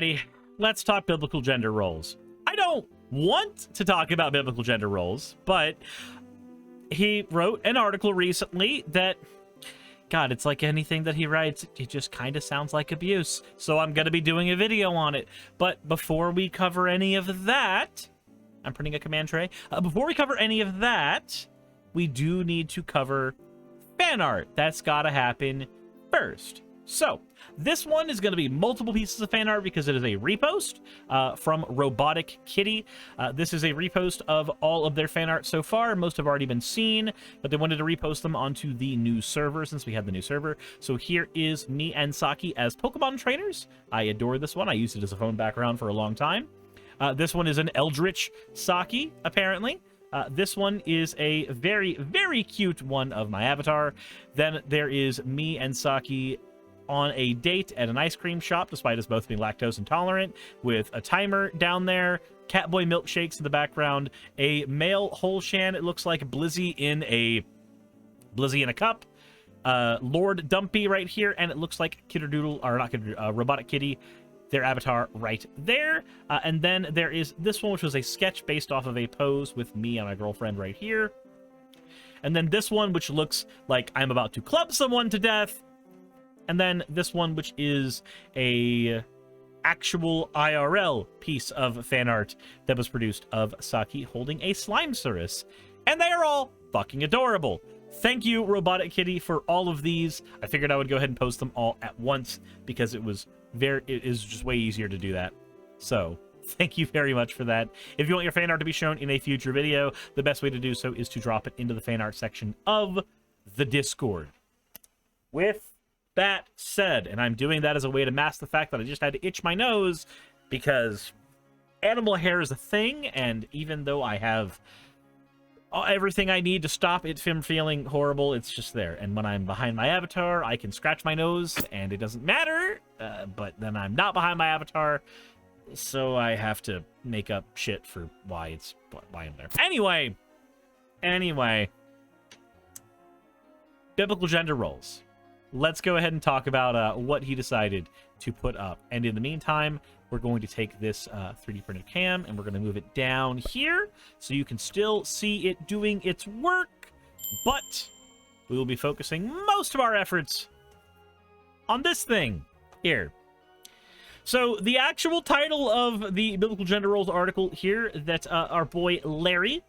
Alrighty, let's talk biblical gender roles. I don't want to talk about biblical gender roles, but he wrote an article recently that, God, it's like anything that he writes, it just kind of sounds like abuse. So I'm going to be doing a video on it. But before we cover any of that, I'm printing a command tray. Before we cover any of that, we do need to cover fan art. That's got to happen first. So this one is going to be multiple pieces of fan art because it is a repost from Robotic Kitty. This is a repost of all of their fan art so far. Most have already been seen, but they wanted to repost them onto the new server since we had the new server. So here is me and Saki as Pokemon trainers. I adore this one. I used it as a phone background for a long time. This one is an Eldritch Saki, apparently. This one is a very, very cute one of my avatar. Then there is me and Saki on a date at an ice cream shop, despite us both being lactose intolerant, with a timer down there, Catboy milkshakes in the background, a male Holshan, it looks like Blizzy in a cup, Lord Dumpy right here, and it looks like Kitterdoodle, or not Kitterdoodle, Robotic Kitty, their avatar right there. And then there is this one, which was a sketch based off of a pose with me and my girlfriend right here. And then this one, which looks like I'm about to club someone to death. And then this one, which is a actual IRL piece of fan art that was produced of Saki holding a slime Suris. And they are all fucking adorable. Thank you, Robotic Kitty, for all of these. I figured I would go ahead and post them all at once because it is just way easier to do that. So thank you very much for that. If you want your fan art to be shown in a future video, the best way to do so is to drop it into the fan art section of the Discord. With that said, and I'm doing that as a way to mask the fact that I just had to itch my nose because animal hair is a thing, and even though I have everything I need to stop it from feeling horrible, it's just there. And when I'm behind my avatar, I can scratch my nose and it doesn't matter, but then I'm not behind my avatar, so I have to make up shit for why I'm there. Anyway, biblical gender roles. Let's go ahead and talk about what he decided to put up. And in the meantime, we're going to take this 3D printed cam and we're going to move it down here so you can still see it doing its work. But we will be focusing most of our efforts on this thing here. So the actual title of the Biblical Gender Roles article here that our boy Larry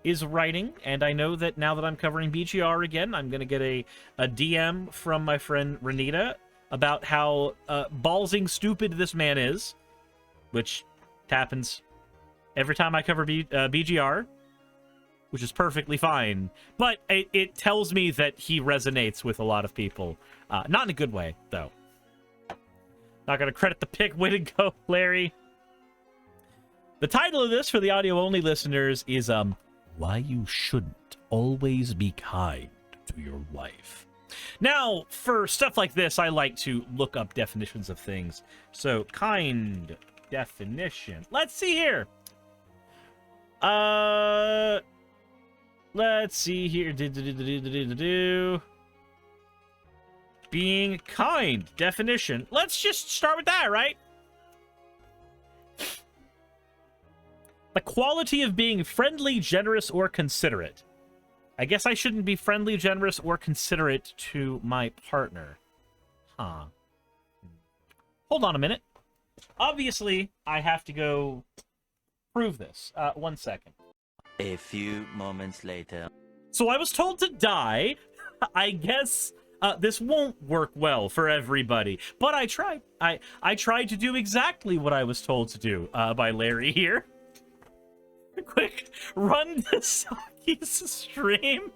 is writing, and I know that now that I'm covering BGR again, I'm going to get a DM from my friend Renita about how ballsing stupid this man is, which happens every time I cover BGR, which is perfectly fine, but it tells me that he resonates with a lot of people. Not in a good way, though. Not going to credit the pick. Way to go, Larry. The title of this for the audio-only listeners is Why You Shouldn't Always Be Kind to Your Wife. Now, for stuff like this, I like to look up definitions of things. So, kind definition. Let's see here. Let's see here. Being kind. Definition. Let's just start with that, right? The quality of being friendly, generous, or considerate. I guess I shouldn't be friendly, generous, or considerate to my partner. Huh. Hold on a minute. Obviously, I have to go prove this. 1 second. A few moments later. So I was told to die. I guess this won't work well for everybody. But I tried. I tried to do exactly what I was told to do by Larry here. Quick, run to Saki's stream.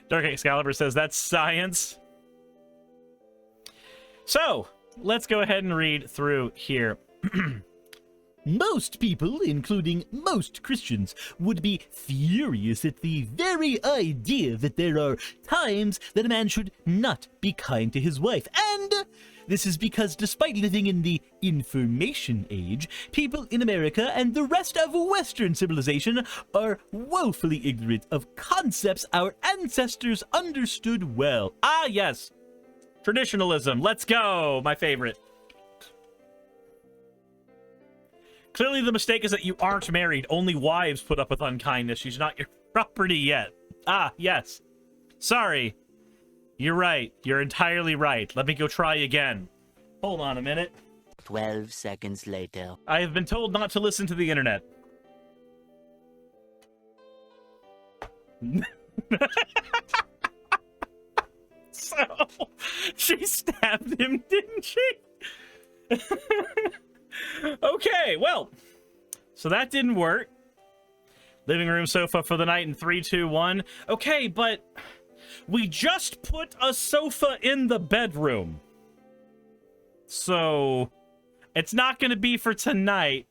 Dark Excalibur says that's science. So, let's go ahead and read through here. Most people, including most Christians, would be furious at the very idea that there are times that a man should not be kind to his wife. And this is because despite living in the information age, people in America and the rest of Western civilization are woefully ignorant of concepts our ancestors understood well. Ah, yes. Traditionalism. Let's go. My favorite. Clearly the mistake is that you aren't married. Only wives put up with unkindness. She's not your property yet. Ah, yes. Sorry. You're right. You're entirely right. Let me go try again. Hold on a minute. 12 seconds later. I have been told not to listen to the internet. So, she stabbed him, didn't she? Okay, well, so that didn't work. Living room sofa for the night in 3, 2, 1. Okay, but we just put a sofa in the bedroom. So, it's not going to be for tonight,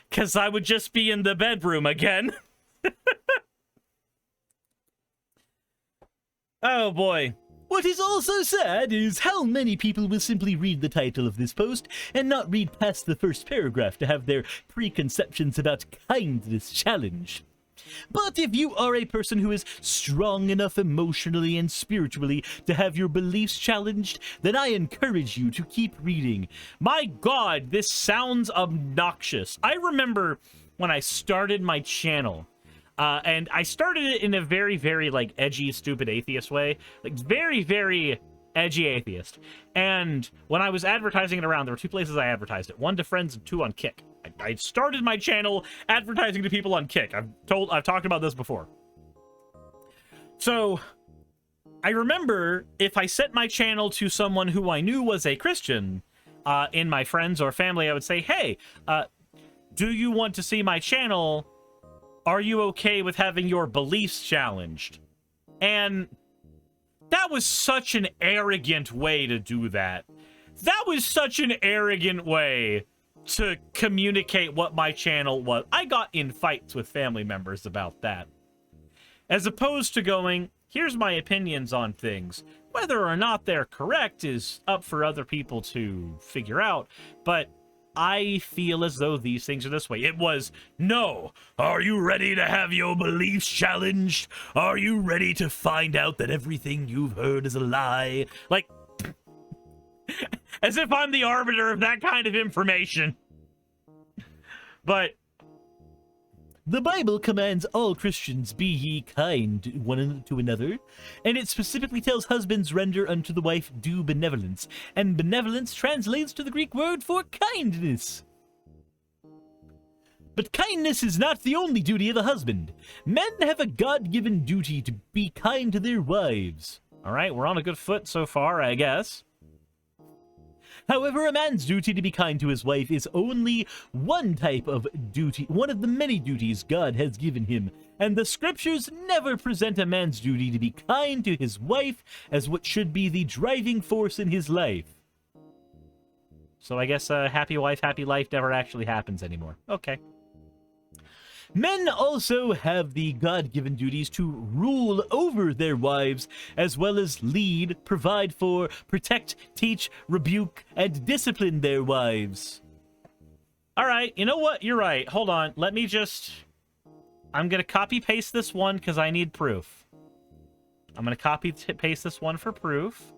because I would just be in the bedroom again. Oh, boy. What is also sad is how many people will simply read the title of this post and not read past the first paragraph to have their preconceptions about kindness challenged. But if you are a person who is strong enough emotionally and spiritually to have your beliefs challenged, then I encourage you to keep reading. My God, this sounds obnoxious. I remember when I started my channel, and I started it in a very, very, like, edgy, stupid atheist way. Like, very, very edgy atheist. And when I was advertising it around, there were 2 places I advertised it. 1 to friends and 2 on Kick. I started my channel advertising to people on Kick. I've talked about this before. So, I remember if I sent my channel to someone who I knew was a Christian, in my friends or family, I would say, hey, do you want to see my channel? Are you okay with having your beliefs challenged? And that was such an arrogant way to do that. That was such an arrogant way to communicate what my channel was. I got in fights with family members about that. As opposed to going, here's my opinions on things. Whether or not they're correct is up for other people to figure out, but I feel as though these things are this way. It was, no, are you ready to have your beliefs challenged? Are you ready to find out that everything you've heard is a lie? Like, as if I'm the arbiter of that kind of information. But the Bible commands all Christians be ye kind one to another, and it specifically tells husbands render unto the wife due benevolence, and benevolence translates to the Greek word for kindness. But kindness is not the only duty of a husband. Men have a God-given duty to be kind to their wives. all right, we're on a good foot so far, I guess. However, a man's duty to be kind to his wife is only one type of duty, one of the many duties God has given him, and the scriptures never present a man's duty to be kind to his wife as what should be the driving force in his life. So I guess happy wife, happy life never actually happens anymore. Okay. Men also have the God-given duties to rule over their wives, as well as lead, provide for, protect, teach, rebuke, and discipline their wives. All right, you know what? You're right. Hold on. Let me just... I'm going to copy-paste this one because I need proof. I'm going to copy-paste this one for proof.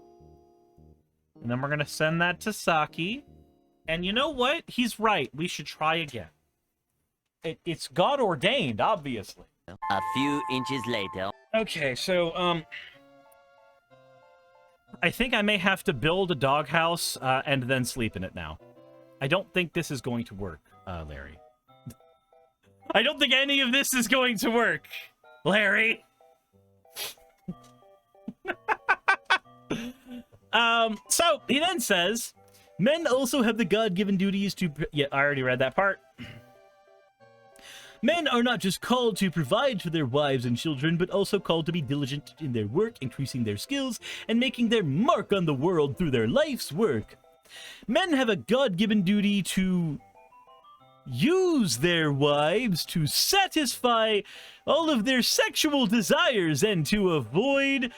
And then we're going to send that to Saki. And you know what? He's right. We should try again. It's God ordained, obviously. A few inches later. Okay, so, I think I may have to build a doghouse, and then sleep in it now. I don't think this is going to work, Larry. I don't think any of this is going to work, Larry. So, he then says, men also have the God-given duties to... Yeah, I already read that part. Men are not just called to provide for their wives and children, but also called to be diligent in their work, increasing their skills, and making their mark on the world through their life's work. Men have a God-given duty to use their wives to satisfy all of their sexual desires and to avoid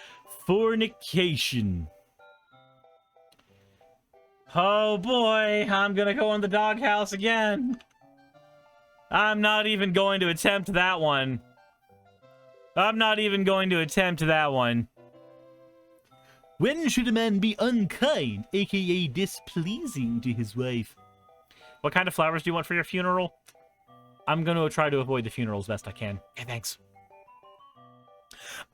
fornication. Oh boy, I'm gonna go in the doghouse again. I'm not even going to attempt that one. I'm not even going to attempt that one. When should a man be unkind, aka displeasing to his wife? What kind of flowers do you want for your funeral? I'm going to try to avoid the funeral as best I can. Okay, thanks.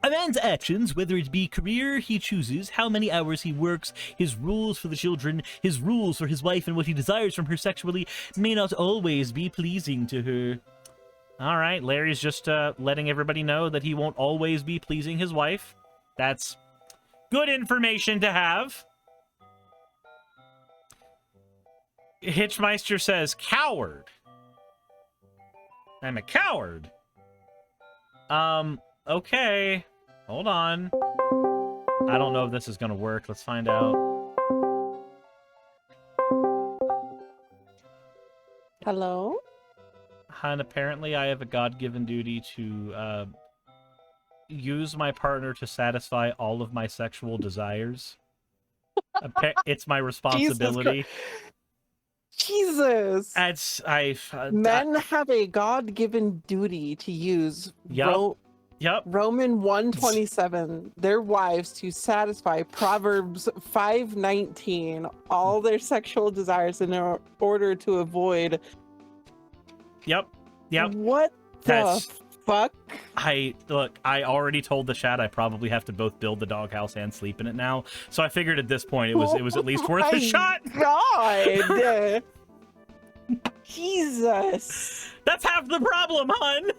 A man's actions, whether it be career he chooses, how many hours he works, his rules for the children, his rules for his wife, and what he desires from her sexually, may not always be pleasing to her. All right, Larry's just letting everybody know that he won't always be pleasing his wife. That's good information to have. Hitchmeister says, coward. I'm a coward. Okay. Hold on. I don't know if this is going to work. Let's find out. Hello? And apparently I have a God-given duty to use my partner to satisfy all of my sexual desires. It's my responsibility. Jesus. Men have a God-given duty to use Roman 1:27, their wives to satisfy Proverbs 5:19, all their sexual desires in order to avoid. Yep. What the fuck? I already told the chat I probably have to both build the doghouse and sleep in it now. So I figured at this point it was at least worth a shot. God. Jesus. That's half the problem, hun.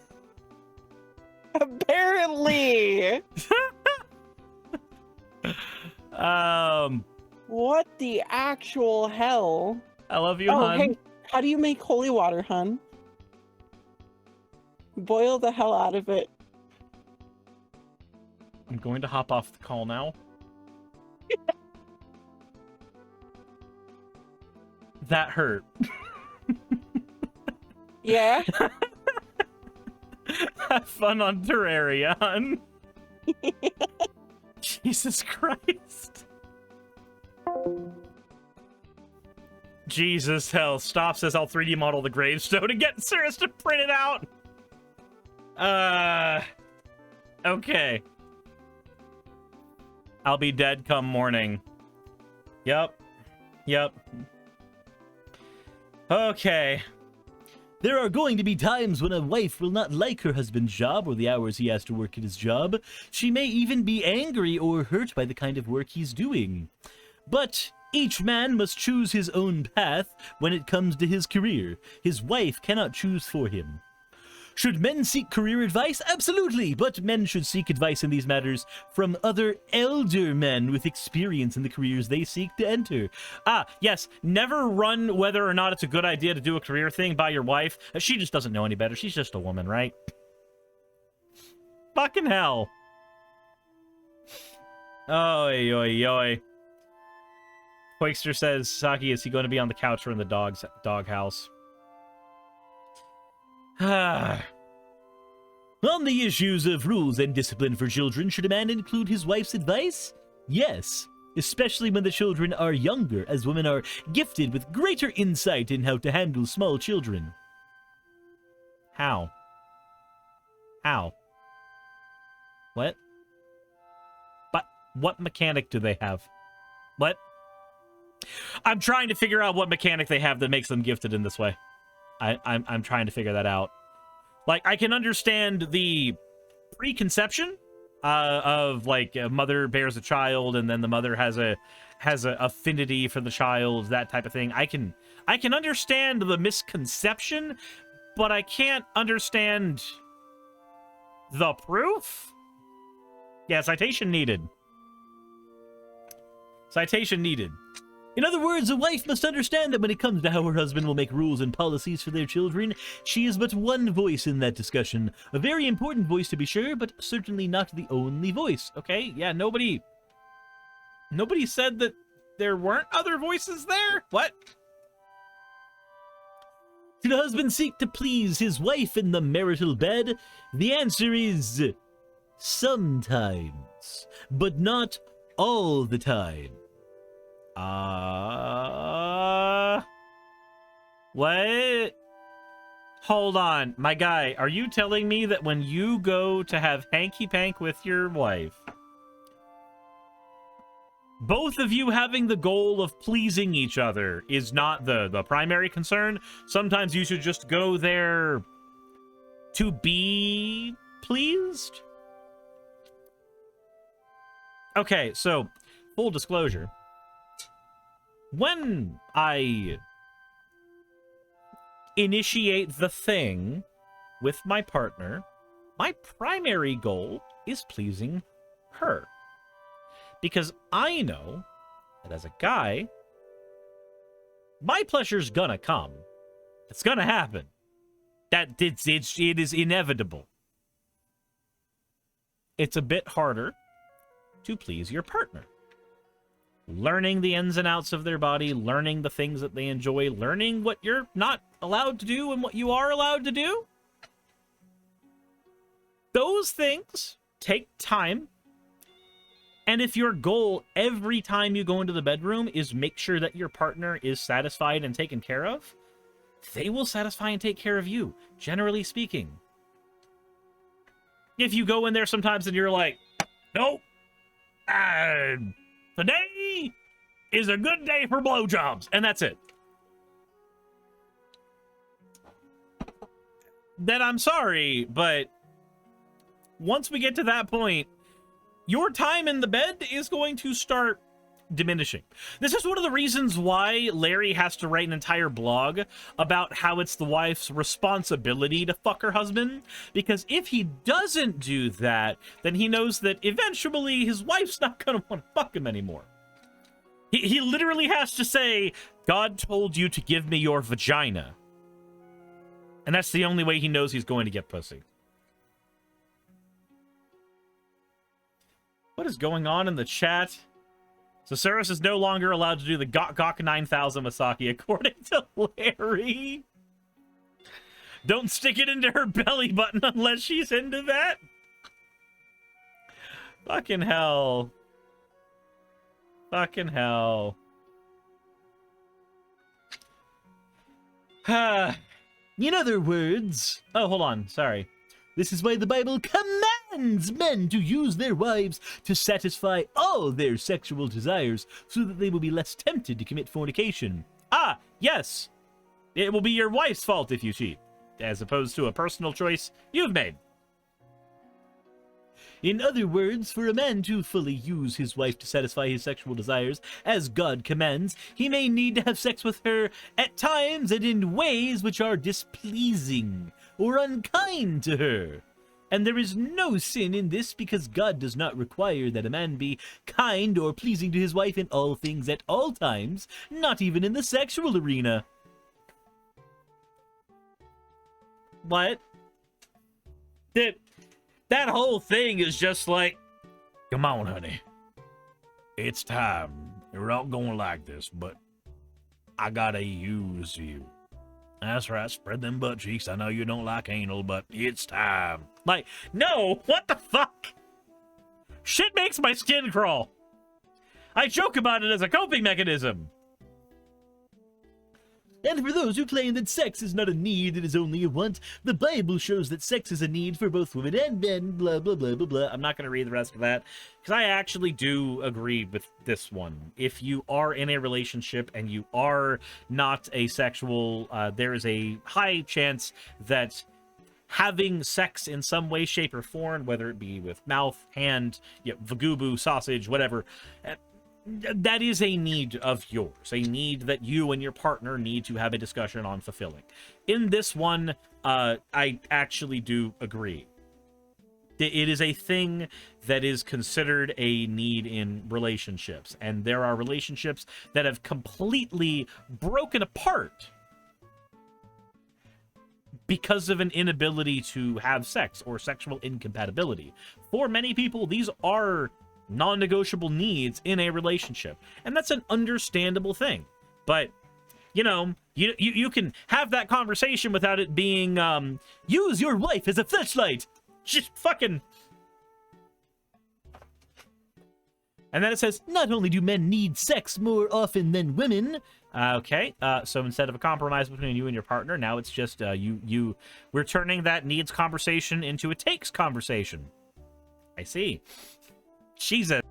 Apparently. What the actual hell? I love you, hun. Hey, how do you make holy water, hun? Boil the hell out of it. I'm going to hop off the call now. That hurt. Yeah? Have fun on Terraria, hun. Jesus Christ. Jesus, hell. Stop says I'll 3D model the gravestone and get Suris to print it out. Okay. I'll be dead come morning. Yep. Okay. There are going to be times when a wife will not like her husband's job or the hours he has to work at his job. She may even be angry or hurt by the kind of work he's doing. But each man must choose his own path when it comes to his career. His wife cannot choose for him. Should men seek career advice? Absolutely, but men should seek advice in these matters from other elder men with experience in the careers they seek to enter. Yes, never run whether or not it's a good idea to do a career thing by your wife. She just doesn't know any better. She's just a woman, right? Fucking hell. Oy, oy, oy. Quakester says, Saki, is he going to be on the couch or in the doghouse? On the issues of rules and discipline for children, should a man include his wife's advice? Yes, especially when the children are younger, as women are gifted with greater insight in how to handle small children. How? What? But what mechanic do they have? What? I'm trying to figure out what mechanic they have that makes them gifted in this way. I'm trying to figure that out. Like, I can understand the preconception of like a mother bears a child and then the mother has a affinity for the child, that type of thing. I can understand the misconception, but I can't understand the proof. Yeah, citation needed. Citation needed. In other words, a wife must understand that when it comes to how her husband will make rules and policies for their children, she is but one voice in that discussion. A very important voice to be sure, but certainly not the only voice. Okay, yeah, nobody said that there weren't other voices there? What? Should a husband seek to please his wife in the marital bed? The answer is sometimes, but not all the time. What? Hold on, my guy, are you telling me that when you go to have hanky-pank with your wife, both of you having the goal of pleasing each other is not the primary concern. Sometimes you should just go there to be pleased. Okay, so full disclosure. When I initiate the thing with my partner, my primary goal is pleasing her. Because I know that as a guy, my pleasure's gonna come. It's gonna happen. It is inevitable. It's a bit harder to please your partner. Learning the ins and outs of their body, learning the things that they enjoy, learning what you're not allowed to do and what you are allowed to do. Those things take time. And if your goal every time you go into the bedroom is make sure that your partner is satisfied and taken care of, they will satisfy and take care of you, generally speaking. If you go in there sometimes and you're like, nope, today is a good day for blowjobs, and that's it, then I'm sorry, but once we get to that point, your time in the bed is going to start diminishing. This is one of the reasons why Larry has to write an entire blog about how it's the wife's responsibility to fuck her husband, because if he doesn't do that, then he knows that eventually his wife's not going to want to fuck him anymore. He literally has to say, God told you to give me your vagina. And that's the only way he knows he's going to get pussy. What is going on in the chat? So Suris is no longer allowed to do the Gok 9000 Masaki, according to Larry. Don't stick it into her belly button unless she's into that. Fucking hell. Fucking hell. In other words... Oh, hold on. Sorry. This is why the Bible commands men to use their wives to satisfy all their sexual desires, so that they will be less tempted to commit fornication. Ah, yes. It will be your wife's fault if you cheat, as opposed to a personal choice you've made. In other words, for a man to fully use his wife to satisfy his sexual desires, as God commands, he may need to have sex with her at times and in ways which are displeasing or unkind to her. And there is no sin in this, because God does not require that a man be kind or pleasing to his wife in all things at all times, not even in the sexual arena. What? That whole thing is just like, come on, honey. It's time. You're not going like this, but I gotta use you. That's right, spread them butt cheeks. I know you don't like anal, but it's time. Like, no, what the fuck? Shit makes my skin crawl. I joke about it as a coping mechanism. And for those who claim that sex is not a need, it is only a want, the Bible shows that sex is a need for both women and men, blah, blah, blah, blah, blah. I'm not going to read the rest of that, because I actually do agree with this one. If you are in a relationship and you are not asexual, there is a high chance that having sex in some way, shape, or form, whether it be with mouth, hand, vagubu, sausage, whatever, that is a need of yours, a need that you and your partner need to have a discussion on fulfilling. In this one, I actually do agree. It is a thing that is considered a need in relationships, and there are relationships that have completely broken apart because of an inability to have sex or sexual incompatibility. For many people, these are non-negotiable needs in a relationship, and that's an understandable thing. But you know, you can have that conversation without it being use your wife as a fleshlight. Just fucking. And then it says, not only do men need sex more often than women. Okay, so instead of a compromise between you and your partner, now it's just we're turning that needs conversation into a takes conversation. I see. Jesus.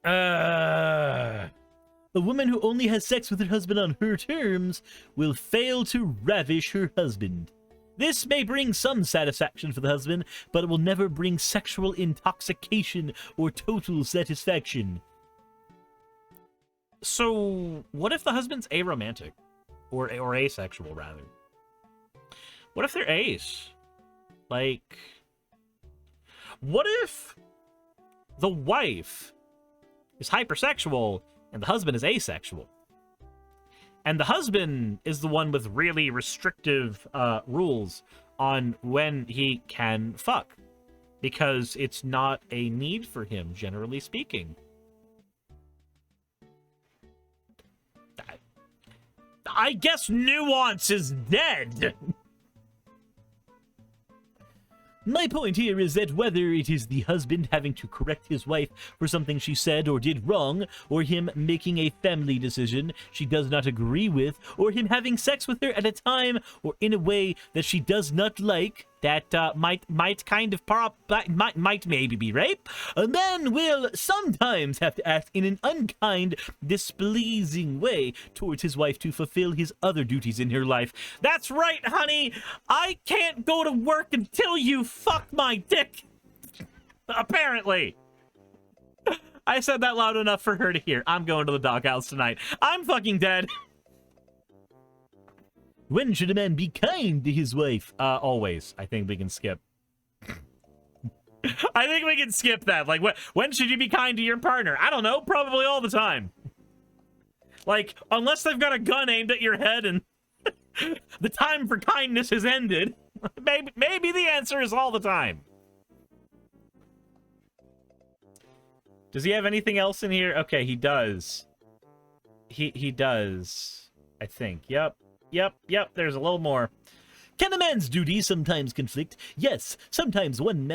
A woman who only has sex with her husband on her terms will fail to ravish her husband. This may bring some satisfaction for the husband, but it will never bring sexual intoxication or total satisfaction. So, what if the husband's aromantic? Or asexual, rather? What if they're ace? Like, what if the wife is hypersexual and the husband is asexual? And the husband is the one with really restrictive rules on when he can fuck, because it's not a need for him, generally speaking. I guess nuance is dead. My point here is that whether it is the husband having to correct his wife for something she said or did wrong, or him making a family decision she does not agree with, or him having sex with her at a time or in a way that she does not like, that might maybe be rape, a man will sometimes have to act in an unkind, displeasing way towards his wife to fulfill his other duties in her life. That's right, honey! I can't go to work until you fuck my dick! Apparently. I said that loud enough for her to hear. I'm going to the doghouse tonight. I'm fucking dead. When should a man be kind to his wife? Always. I think we can skip. I think we can skip that. Like, when should you be kind to your partner? I don't know. Probably all the time. Like, unless they've got a gun aimed at your head and the time for kindness has ended. Maybe the answer is all the time. Does he have anything else in here? Okay, he does. He does. I think. Yep, there's a little more. Can a man's duties sometimes conflict? Yes, sometimes one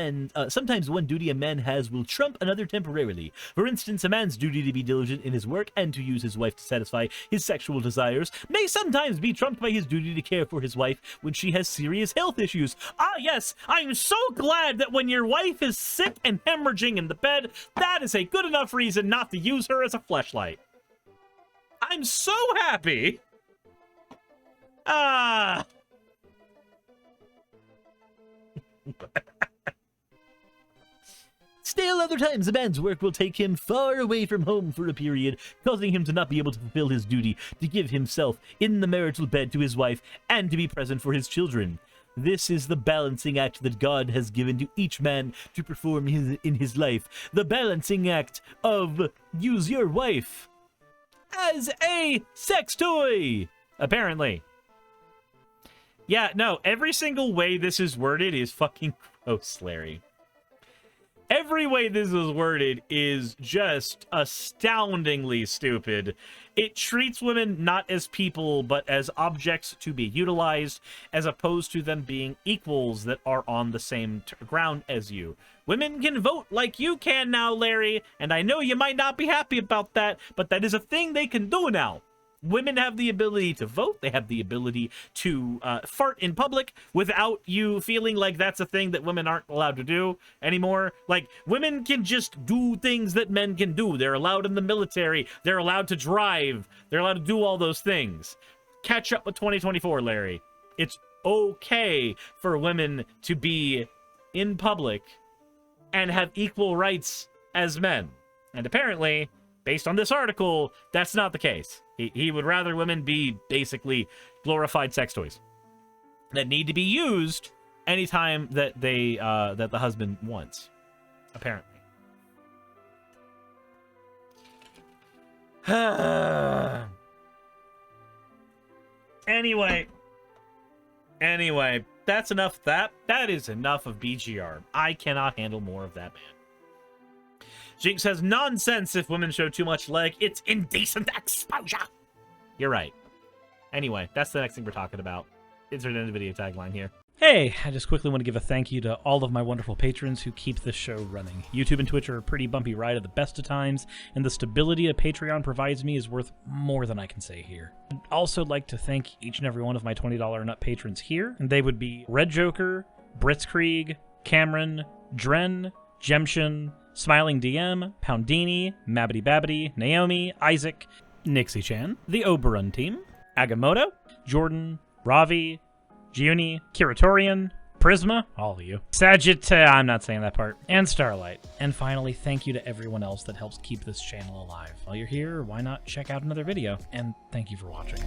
duty a man has will trump another temporarily. For instance, a man's duty to be diligent in his work and to use his wife to satisfy his sexual desires may sometimes be trumped by his duty to care for his wife when she has serious health issues. Ah, yes, I'm so glad that when your wife is sick and hemorrhaging in the bed, that is a good enough reason not to use her as a fleshlight. I'm so happy. Still, other times a man's work will take him far away from home for a period, causing him to not be able to fulfill his duty to give himself in the marital bed to his wife and to be present for his children. This is the balancing act that God has given to each man to perform in his life. The balancing act of use your wife as a sex toy, apparently. Yeah, no, every single way this is worded is fucking gross, Larry. Every way this is worded is just astoundingly stupid. It treats women not as people, but as objects to be utilized, as opposed to them being equals that are on the same ground as you. Women can vote like you can now, Larry, and I know you might not be happy about that, but that is a thing they can do now. Women have the ability to vote. They have the ability to fart in public without you feeling like that's a thing that women aren't allowed to do anymore. Like, women can just do things that men can do. They're allowed in the military. They're allowed to drive. They're allowed to do all those things. Catch up with 2024, Larry. It's okay for women to be in public and have equal rights as men. And apparently, based on this article, that's not the case. He would rather women be basically glorified sex toys that need to be used anytime that that the husband wants, apparently. Anyway, that's enough. That is enough of BGR. I cannot handle more of that, man. Jinx says, nonsense if women show too much leg. It's indecent exposure. You're right. Anyway, that's the next thing we're talking about. Insert in the video tagline here. Hey, I just quickly want to give a thank you to all of my wonderful patrons who keep this show running. YouTube and Twitch are a pretty bumpy ride at the best of times, and the stability a Patreon provides me is worth more than I can say here. I'd also like to thank each and every one of my $20 and up patrons here, and they would be Red Joker, Britzkrieg, Cameron, Dren, Jemshin, Smiling DM, Poundini, Mabbity Babbity, Naomi, Isaac, Nixie-chan, the Oberon team, Agamotto, Jordan, Ravi, Giuni, Kiratorian, Prisma, all of you, I'm not saying that part, and Starlight. And finally, thank you to everyone else that helps keep this channel alive. While you're here, why not check out another video? And thank you for watching.